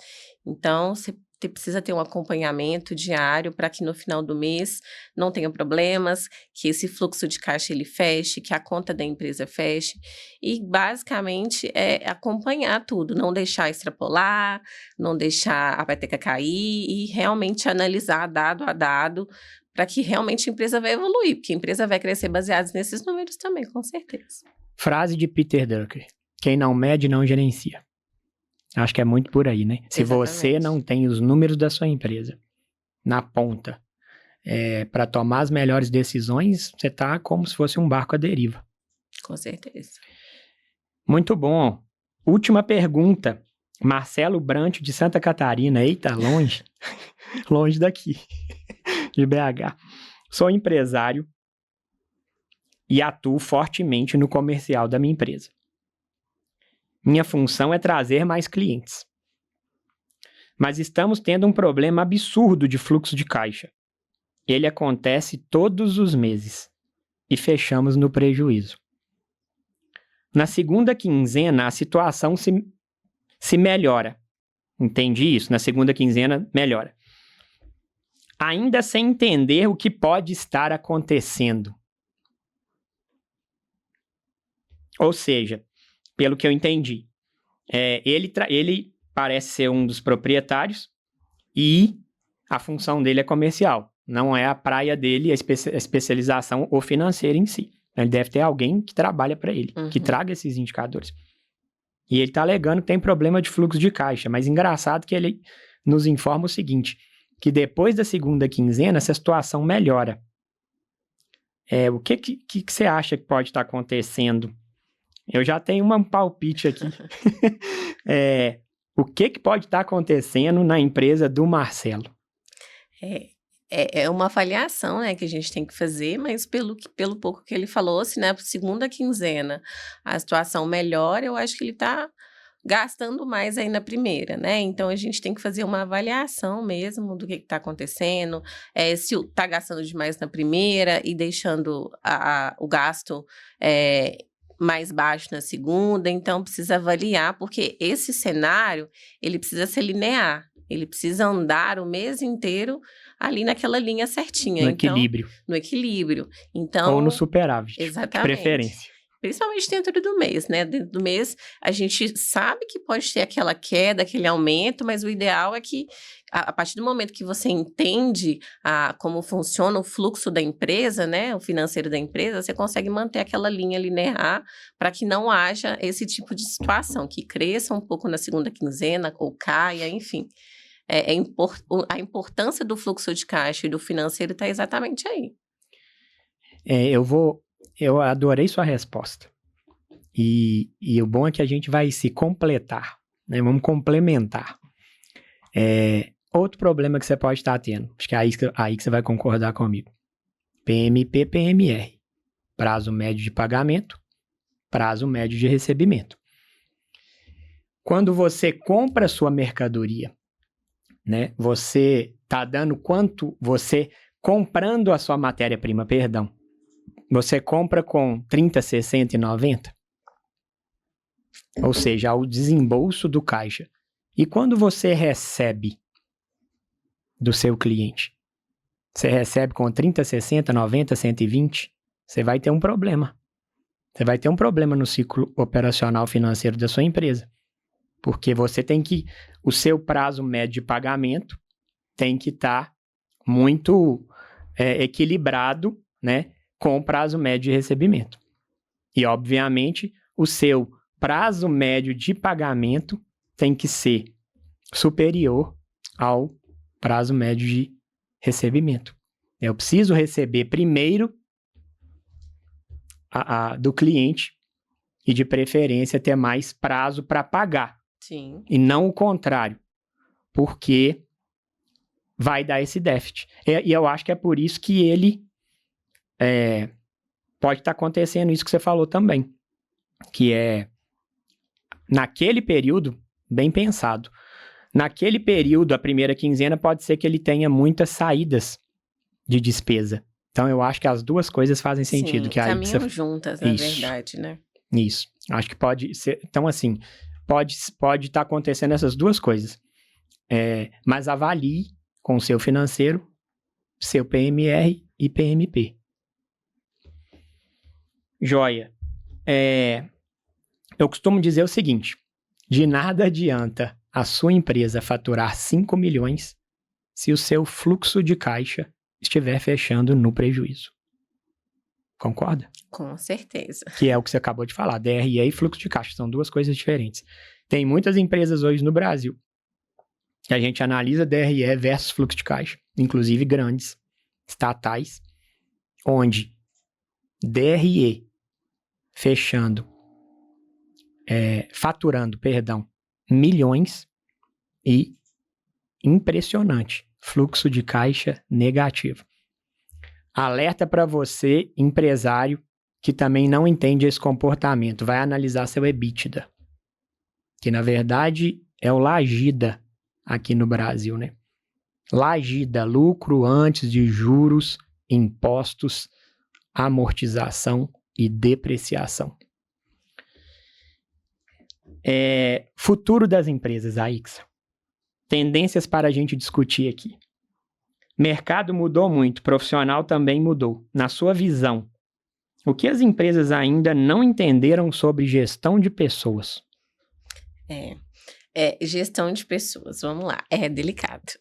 Então, você precisa ter um acompanhamento diário para que no final do mês não tenha problemas, que esse fluxo de caixa ele feche, que a conta da empresa feche. E basicamente é acompanhar tudo, não deixar extrapolar, não deixar a peteca cair e realmente analisar dado a dado para que realmente a empresa vai evoluir, porque a empresa vai crescer baseada nesses números também, com certeza. Frase de Peter Drucker: quem não mede, não gerencia. Acho que é muito por aí, né? Se Exatamente. você não tem os números da sua empresa na ponta para tomar as melhores decisões, você está como se fosse um barco à deriva. Com certeza. Muito bom. Última pergunta. Marcelo Brant, de Santa Catarina. Eita, longe. Longe daqui, de BH. Sou empresário e atuo fortemente no comercial da minha empresa. Minha função é trazer mais clientes. Mas estamos tendo um problema absurdo de fluxo de caixa. Ele acontece todos os meses e fechamos no prejuízo. Na segunda quinzena, a situação se melhora. Entendi isso? Na segunda quinzena, melhora. Ainda sem entender o que pode estar acontecendo. Ou seja, pelo que eu entendi, ele parece ser um dos proprietários e a função dele é comercial. Não é a praia dele, a especialização ou financeira em si. Ele deve ter alguém que trabalha para ele, que traga esses indicadores. E ele está alegando que tem problema de fluxo de caixa, mas engraçado que ele nos informa o seguinte, que depois da segunda quinzena, essa situação melhora. O que você acha que pode estar acontecendo? Eu já tenho um palpite aqui. O que pode estar acontecendo na empresa do Marcelo? É uma avaliação, né, que a gente tem que fazer, mas pelo pouco que ele falou, se na segunda quinzena a situação melhora, eu acho que ele está gastando mais aí na primeira, né? Então, a gente tem que fazer uma avaliação mesmo do que está acontecendo, se está gastando demais na primeira e deixando o gasto mais baixo na segunda, então precisa avaliar, porque esse cenário, ele precisa ser linear, ele precisa andar o mês inteiro ali naquela linha certinha. Equilíbrio. No equilíbrio. Então, ou no superávit, exatamente. De preferência. Principalmente dentro do mês, né? Dentro do mês, a gente sabe que pode ter aquela queda, aquele aumento, mas o ideal é que, a partir do momento que você entende como funciona o fluxo da empresa, né? O financeiro da empresa, você consegue manter aquela linha linear para que não haja esse tipo de situação, que cresça um pouco na segunda quinzena ou caia, enfim. A importância do fluxo de caixa e do financeiro está exatamente aí. Eu adorei sua resposta. E o bom é que a gente vai se completar, né? Vamos complementar. Outro problema que você pode estar tendo, acho que é aí que você vai concordar comigo. PMP, PMR. Prazo médio de pagamento, prazo médio de recebimento. Quando você compra a sua mercadoria, né? Você está dando quanto você... Comprando a sua matéria-prima, perdão. Você compra com 30, 60 e 90? Ou seja, o desembolso do caixa. E quando você recebe do seu cliente? Você recebe com 30, 60, 90, 120? Você vai ter um problema. Você vai ter um problema no ciclo operacional financeiro da sua empresa. Porque você tem que... O seu prazo médio de pagamento tem que estar muito equilibrado, né? Com o prazo médio de recebimento. E, obviamente, o seu prazo médio de pagamento tem que ser superior ao prazo médio de recebimento. Eu preciso receber primeiro do cliente e, de preferência, ter mais prazo para pagar. Sim. E não o contrário. Porque vai dar esse déficit. E eu acho que é por isso que ele pode estar acontecendo isso que você falou também, que é naquele período, bem pensado, naquele período, a primeira quinzena, pode ser que ele tenha muitas saídas de despesa. Então, eu acho que as duas coisas fazem sentido. Sim, Que caminham juntas, na verdade, né? Isso. Acho que pode ser... Então, assim, pode estar acontecendo essas duas coisas. Mas avalie com o seu financeiro, seu PMR e PMP. Joia. Eu costumo dizer o seguinte, de nada adianta a sua empresa faturar 5 milhões se o seu fluxo de caixa estiver fechando no prejuízo. Concorda? Com certeza. Que é o que você acabou de falar, DRE e fluxo de caixa, são duas coisas diferentes. Tem muitas empresas hoje no Brasil que a gente analisa DRE versus fluxo de caixa, inclusive grandes, estatais, onde DRE fechando, faturando, milhões e impressionante, fluxo de caixa negativo. Alerta para você, empresário, que também não entende esse comportamento, vai analisar seu EBITDA, que na verdade é o Lagida aqui no Brasil, né? Lagida, lucro antes de juros, impostos, amortização e depreciação. Futuro das empresas, Aixa. Tendências para a gente discutir aqui. Mercado mudou muito, profissional também mudou. Na sua visão, o que as empresas ainda não entenderam sobre gestão de pessoas? Gestão de pessoas, vamos lá, é delicado.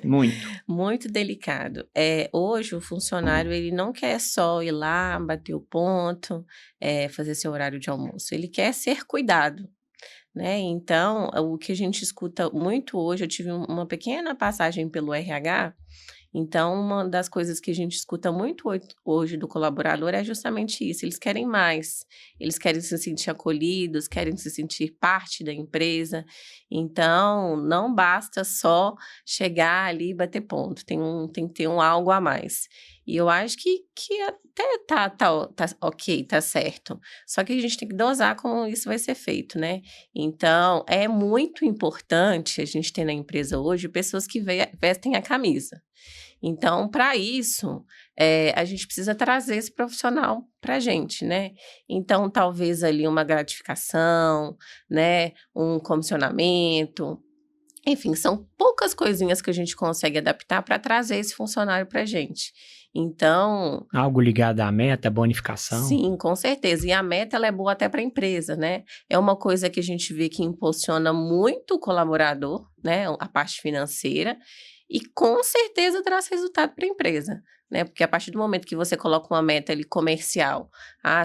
Muito. Muito delicado. Hoje o funcionário, ele não quer só ir lá, bater o ponto, fazer seu horário de almoço, ele quer ser cuidado, né? Então, o que a gente escuta muito hoje, eu tive uma pequena passagem pelo RH, então uma das coisas que a gente escuta muito hoje do colaborador é justamente isso, eles querem mais, eles querem se sentir acolhidos, querem se sentir parte da empresa, então não basta só chegar ali e bater ponto, tem que ter algo a mais. E eu acho que até tá ok, tá certo. Só que a gente tem que dosar como isso vai ser feito, né? Então, é muito importante a gente ter na empresa hoje pessoas que vestem a camisa. Então, para isso, a gente precisa trazer esse profissional para a gente, né? Então, talvez ali uma gratificação, né? Um comissionamento. Enfim, são poucas coisinhas que a gente consegue adaptar para trazer esse funcionário para a gente. Então... Algo ligado à meta, bonificação? Sim, com certeza. E a meta, ela é boa até para a empresa, né? É uma coisa que a gente vê que impulsiona muito o colaborador, né? A parte financeira. E com certeza traz resultado para a empresa, né? Porque a partir do momento que você coloca uma meta ali comercial,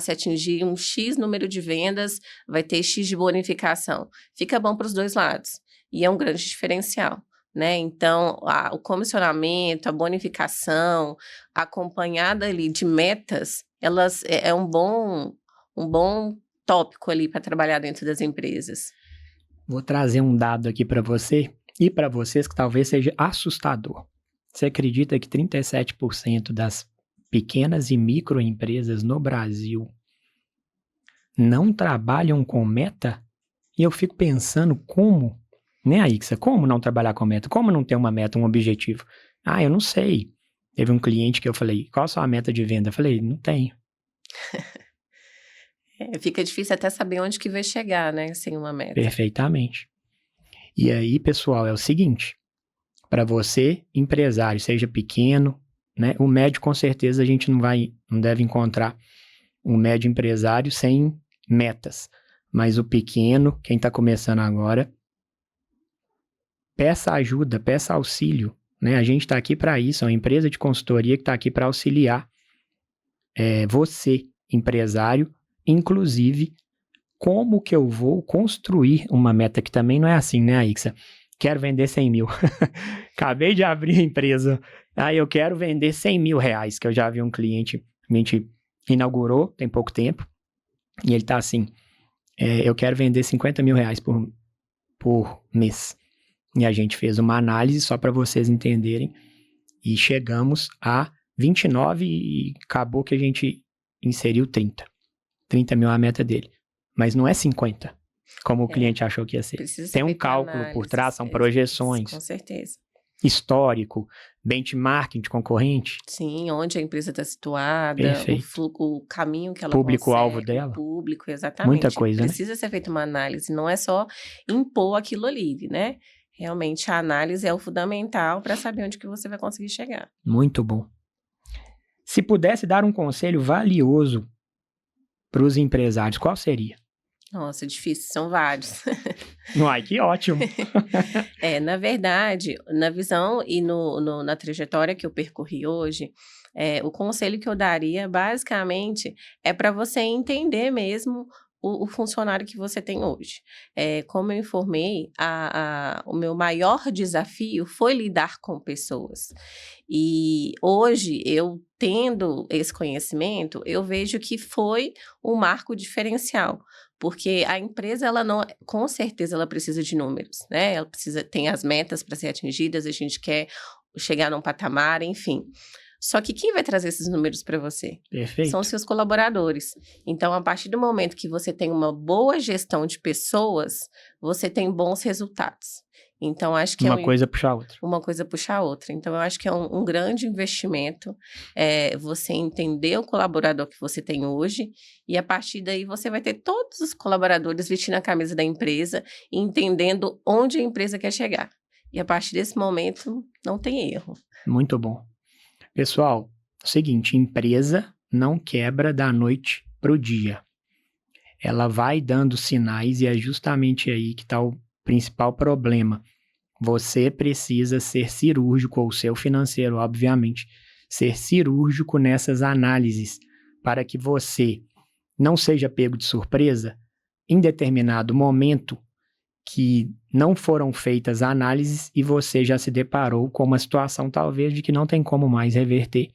se atingir um X número de vendas, vai ter X de bonificação. Fica bom para os dois lados. E é um grande diferencial, né? Então, o comissionamento, a bonificação, acompanhada ali de metas, elas é um bom tópico ali para trabalhar dentro das empresas. Vou trazer um dado aqui para você e para vocês que talvez seja assustador. Você acredita que 37% das pequenas e microempresas no Brasil não trabalham com meta? E eu fico pensando como, né, Aixa? Como não trabalhar com meta? Como não ter uma meta, um objetivo? Eu não sei. Teve um cliente que eu falei, qual a sua meta de venda? Eu falei, não tenho. Fica difícil até saber onde que vai chegar, né, sem uma meta. Perfeitamente. E aí, pessoal, é o seguinte, para você, empresário, seja pequeno, né, o médio com certeza a gente não deve encontrar um médio empresário sem metas, mas o pequeno, quem está começando agora, peça ajuda, peça auxílio, né? A gente está aqui para isso, é uma empresa de consultoria que está aqui para auxiliar você, empresário, inclusive como que eu vou construir uma meta, que também não é assim, né, Aixa? Quero vender 100 mil. Acabei de abrir a empresa. Eu quero vender 100 mil reais, que eu já vi um cliente, a gente inaugurou tem pouco tempo, e ele tá assim, eu quero vender 50 mil reais por mês. E a gente fez uma análise só para vocês entenderem. E chegamos a 29 e acabou que a gente inseriu 30. 30 mil é a meta dele. Mas não é 50, como o cliente achou que ia ser. Tem um cálculo por trás, são projeções. Com certeza. Histórico, benchmarking de concorrente. Sim, onde a empresa está situada, o caminho que ela público-alvo dela. O público, exatamente. Muita coisa, Precisa ser feita uma análise, não é só impor aquilo ali, né? Realmente a análise é o fundamental para saber onde que você vai conseguir chegar. Muito bom. Se pudesse dar um conselho valioso para os empresários, qual seria? Nossa, difícil, são vários. Ai, que ótimo! Na verdade, na visão e na trajetória que eu percorri hoje, o conselho que eu daria, basicamente, é para você entender mesmo o funcionário que você tem hoje. Como eu informei, o meu maior desafio foi lidar com pessoas. E hoje, eu tendo esse conhecimento, eu vejo que foi um marco diferencial. Porque a empresa, ela não, com certeza, ela precisa de números, né? Ela tem as metas para ser atingidas, a gente quer chegar num patamar, enfim. Só que quem vai trazer esses números para você? Perfeito. São os seus colaboradores. Então, a partir do momento que você tem uma boa gestão de pessoas, você tem bons resultados. Então, acho que uma coisa puxa a outra. Uma coisa puxa a outra. Então, eu acho que é um grande investimento você entender o colaborador que você tem hoje e, a partir daí, você vai ter todos os colaboradores vestindo a camisa da empresa e entendendo onde a empresa quer chegar. E, a partir desse momento, não tem erro. Muito bom. Pessoal, é o seguinte, empresa não quebra da noite para o dia. Ela vai dando sinais e é justamente aí que está o principal problema. Você precisa ser cirúrgico, ou o seu financeiro, obviamente, ser cirúrgico nessas análises para que você não seja pego de surpresa em determinado momento que não foram feitas análises e você já se deparou com uma situação talvez de que não tem como mais reverter.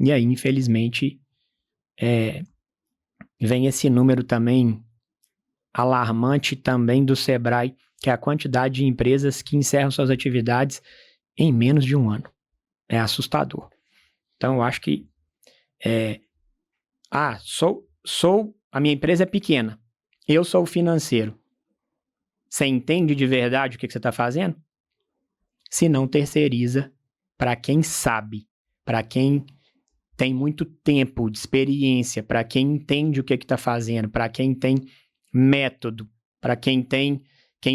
E aí, infelizmente, vem esse número também alarmante também do Sebrae, que é a quantidade de empresas que encerram suas atividades em menos de um ano. É assustador. Então, eu acho que a minha empresa é pequena, eu sou o financeiro. Você entende de verdade o que você está fazendo? Se não, terceiriza para quem sabe, para quem tem muito tempo de experiência, para quem entende o que está fazendo, para quem tem método, para quem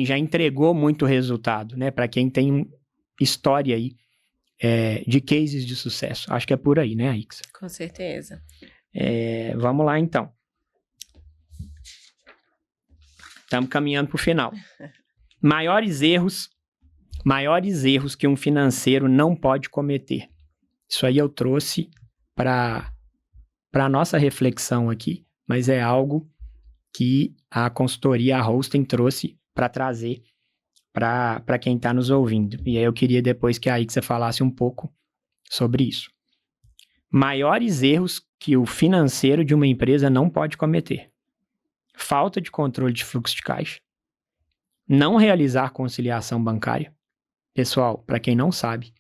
já entregou muito resultado, né? Para quem tem história aí de cases de sucesso. Acho que é por aí, né, Aixa? Com certeza. Vamos lá, então. Estamos caminhando para o final. Maiores erros que um financeiro não pode cometer. Isso aí eu trouxe para a nossa reflexão aqui, mas é algo que a consultoria, a Hosting, trouxe para trazer para quem está nos ouvindo. E aí eu queria depois que a Aixa falasse um pouco sobre isso. Maiores erros que o financeiro de uma empresa não pode cometer. Falta de controle de fluxo de caixa, não realizar conciliação bancária. Pessoal, para quem não sabe,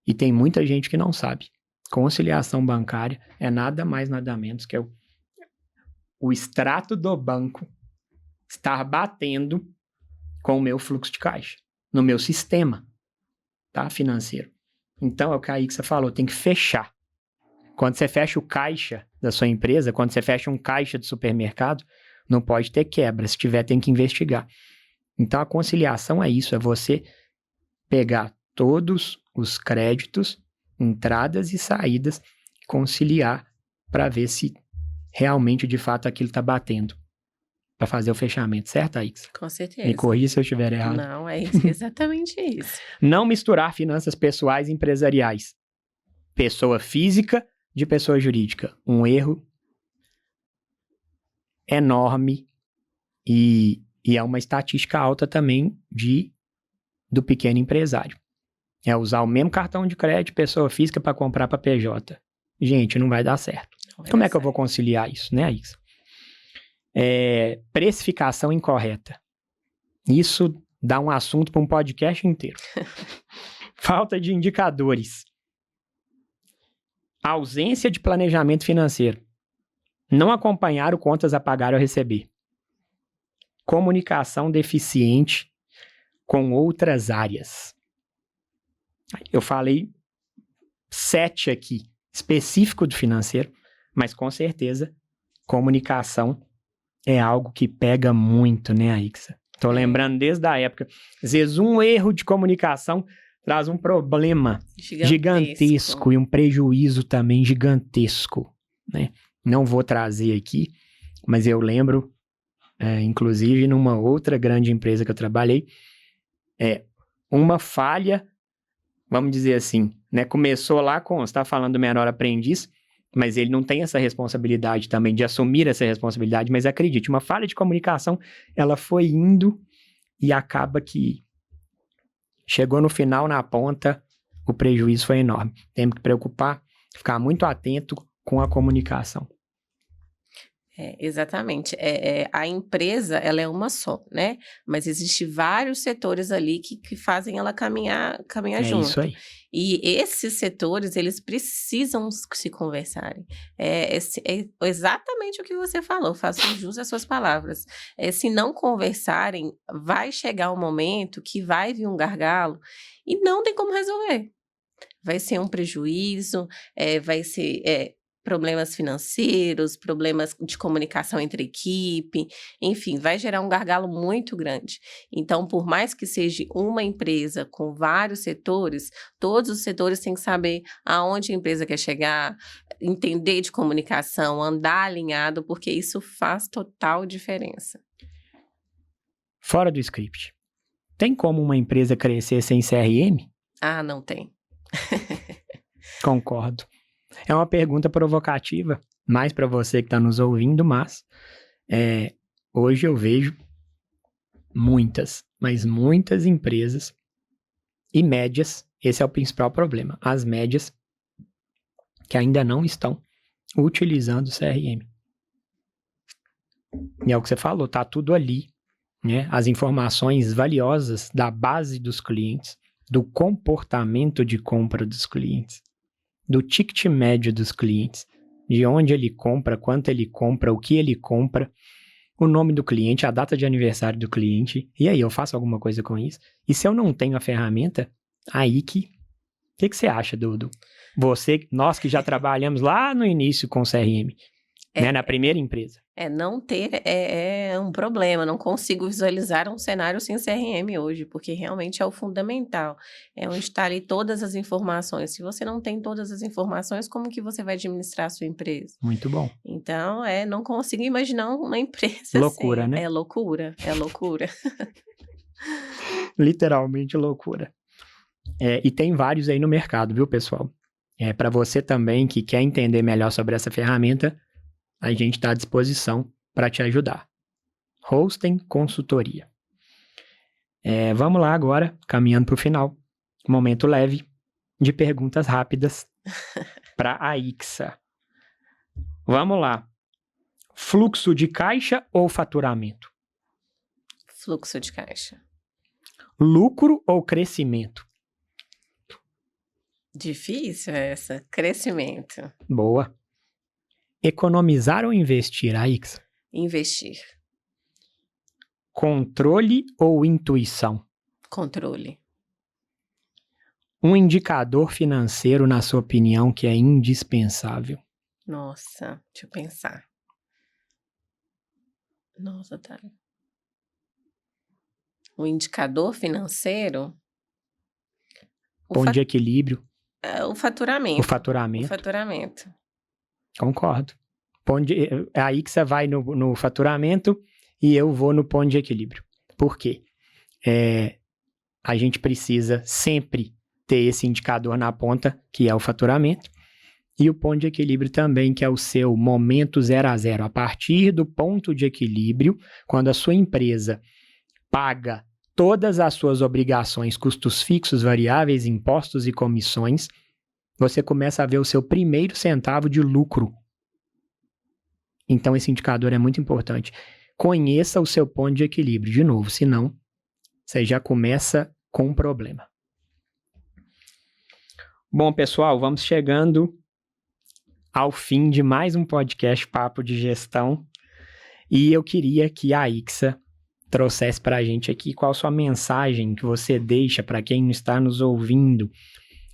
e tem muita gente que não sabe, conciliação bancária é nada mais, nada menos que o extrato do banco estar batendo com o meu fluxo de caixa, no meu sistema, tá, financeiro. Então, é o que a Aixa falou, tem que fechar. Quando você fecha o caixa da sua empresa, quando você fecha um caixa de supermercado, não pode ter quebra. Se tiver, tem que investigar. Então, a conciliação é isso, é você pegar todos os créditos, entradas e saídas, conciliar para ver se realmente, de fato, aquilo está batendo para fazer o fechamento, certo, Aixa? Com certeza. Me corrija se eu estiver errado. Não, é exatamente isso. Não misturar finanças pessoais e empresariais. Pessoa física de pessoa jurídica. Um erro enorme e é uma estatística alta também do pequeno empresário. É usar o mesmo cartão de crédito, pessoa física, para comprar para PJ. Gente, não vai dar certo. Como é que eu vou conciliar isso, né, Aixa? Precificação incorreta. Isso dá um assunto para um podcast inteiro. Falta de indicadores. Ausência de planejamento financeiro. Não acompanhar o contas a pagar ou receber. Comunicação deficiente com outras áreas. Eu falei 7 aqui, específico do financeiro, mas com certeza comunicação é algo que pega muito, né, Aixa? Tô lembrando desde a época. Às vezes um erro de comunicação traz um problema gigantesco e um prejuízo também gigantesco, né? Não vou trazer aqui, mas eu lembro, inclusive numa outra grande empresa que eu trabalhei, uma falha, vamos dizer assim, né? Começou lá com, você está falando do menor aprendiz, mas ele não tem essa responsabilidade também de assumir essa responsabilidade, mas acredite, uma falha de comunicação, ela foi indo e acaba que chegou no final, na ponta, o prejuízo foi enorme. Temos que preocupar, ficar muito atento com a comunicação. Exatamente. A empresa, ela é uma só, né? Mas existem vários setores ali que fazem ela caminhar junto. Isso aí. E esses setores, eles precisam se conversarem. É exatamente o que você falou, faço jus às suas palavras. Se não conversarem, vai chegar um momento que vai vir um gargalo e não tem como resolver. Vai ser um prejuízo, vai ser... problemas financeiros, problemas de comunicação entre equipe, enfim, vai gerar um gargalo muito grande. Então, por mais que seja uma empresa com vários setores, todos os setores têm que saber aonde a empresa quer chegar, entender de comunicação, andar alinhado, porque isso faz total diferença. Fora do script, tem como uma empresa crescer sem CRM? Ah, não tem. Concordo. É uma pergunta provocativa, mais para você que está nos ouvindo, mas hoje eu vejo muitas, mas muitas empresas e médias, esse é o principal problema, as médias que ainda não estão utilizando o CRM. E é o que você falou, tá tudo ali, né? As informações valiosas da base dos clientes, do comportamento de compra dos clientes, do ticket médio dos clientes, de onde ele compra, quanto ele compra, o que ele compra, o nome do cliente, a data de aniversário do cliente, e aí eu faço alguma coisa com isso? E se eu não tenho a ferramenta, aí que você acha, Dudu? Nós que já trabalhamos lá no início com CRM, né, na primeira empresa. Não ter é um problema, não consigo visualizar um cenário sem CRM hoje, porque realmente é o fundamental, é onde está ali todas as informações. Se você não tem todas as informações, como que você vai administrar a sua empresa? Muito bom. Então, não consigo imaginar uma empresa loucura, assim. Né? É loucura. Literalmente loucura. E tem vários aí no mercado, viu, pessoal? Para você também que quer entender melhor sobre essa ferramenta, a gente está à disposição para te ajudar. Hosting Consultoria. Vamos lá agora, caminhando para o final. Momento leve de perguntas rápidas para a Aixa. Vamos lá. Fluxo de caixa ou faturamento? Fluxo de caixa. Lucro ou crescimento? Difícil essa. Crescimento. Boa. Economizar ou investir, Aixa? Investir. Controle ou intuição? Controle. Um indicador financeiro, na sua opinião, que é indispensável? Nossa, deixa eu pensar. Nossa, tá. Um indicador financeiro? Ponto de equilíbrio. O faturamento. O faturamento. O faturamento. Concordo. Aí que você vai no faturamento e eu vou no ponto de equilíbrio. Por quê? A gente precisa sempre ter esse indicador na ponta, que é o faturamento, e o ponto de equilíbrio também, que é o seu momento 0 a 0. A partir do ponto de equilíbrio, quando a sua empresa paga todas as suas obrigações, custos fixos, variáveis, impostos e comissões, você começa a ver o seu primeiro centavo de lucro. Então, esse indicador é muito importante. Conheça o seu ponto de equilíbrio. De novo, senão você já começa com um problema. Bom, pessoal, vamos chegando ao fim de mais um podcast Papo de Gestão. E eu queria que a Ixa trouxesse para a gente aqui qual a sua mensagem que você deixa para quem está nos ouvindo,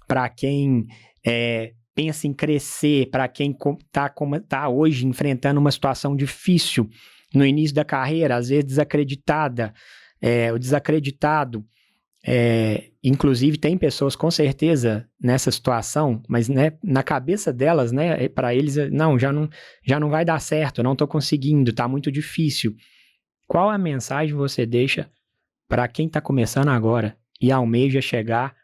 para quem pensa em crescer, para quem está hoje enfrentando uma situação difícil no início da carreira, às vezes desacreditada, o desacreditado. Inclusive tem pessoas com certeza nessa situação, mas né, na cabeça delas, né, para eles, não, já não vai dar certo, não estou conseguindo, está muito difícil. Qual a mensagem você deixa para quem está começando agora e almeja chegar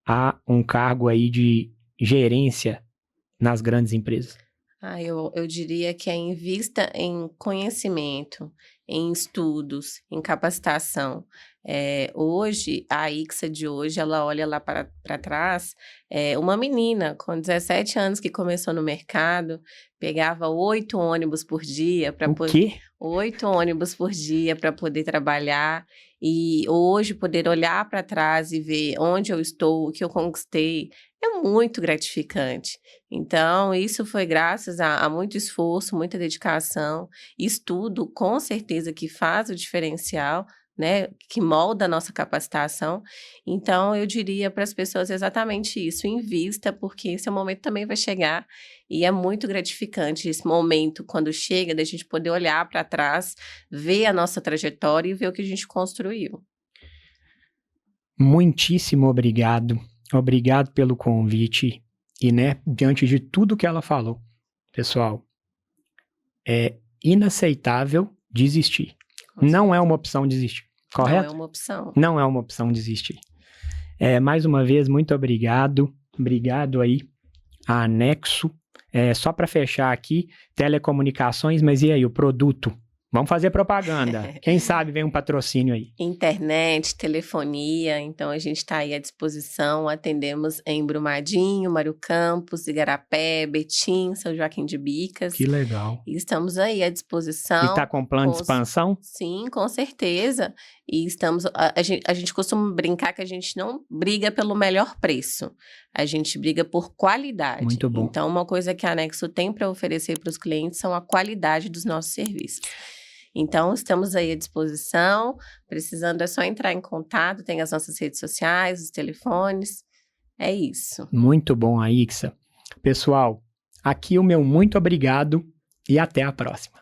a um cargo aí de gerência nas grandes empresas? Eu diria que invista em conhecimento, em estudos, em capacitação. Hoje, a Ixa de hoje, ela olha lá para trás, uma menina com 17 anos que começou no mercado, pegava 8 ônibus por dia para quê? 8 ônibus por dia para poder trabalhar, e hoje poder olhar para trás e ver onde eu estou, o que eu conquistei, é muito gratificante. Então, isso foi graças a muito esforço, muita dedicação, estudo, com certeza que faz o diferencial, né, que molda a nossa capacitação. Então, eu diria para as pessoas exatamente isso, invista, porque esse momento também vai chegar e é muito gratificante esse momento, quando chega, da gente poder olhar para trás, ver a nossa trajetória e ver o que a gente construiu. Muitíssimo obrigado. Obrigado pelo convite. E, né, diante de tudo que ela falou, pessoal, é inaceitável desistir. Não é uma opção desistir, correto? Não é uma opção. Não é uma opção desistir. Mais uma vez, muito obrigado. Obrigado aí a Anexo. Só para fechar aqui, telecomunicações, mas e aí, o produto? Vamos fazer propaganda. Quem sabe vem um patrocínio aí. Internet, telefonia, então a gente está aí à disposição. Atendemos em Brumadinho, Mário Campos, Igarapé, Betim, São Joaquim de Bicas. Que legal. E estamos aí à disposição. E está com plano de expansão? Sim, com certeza. E estamos. A gente costuma brincar que a gente não briga pelo melhor preço. A gente briga por qualidade. Muito bom. Então, uma coisa que a Anexo tem para oferecer para os clientes são a qualidade dos nossos serviços. Então, estamos aí à disposição. Precisando é só entrar em contato. Tem as nossas redes sociais, os telefones. É isso. Muito bom, Ixa. Pessoal, aqui o meu muito obrigado e até a próxima.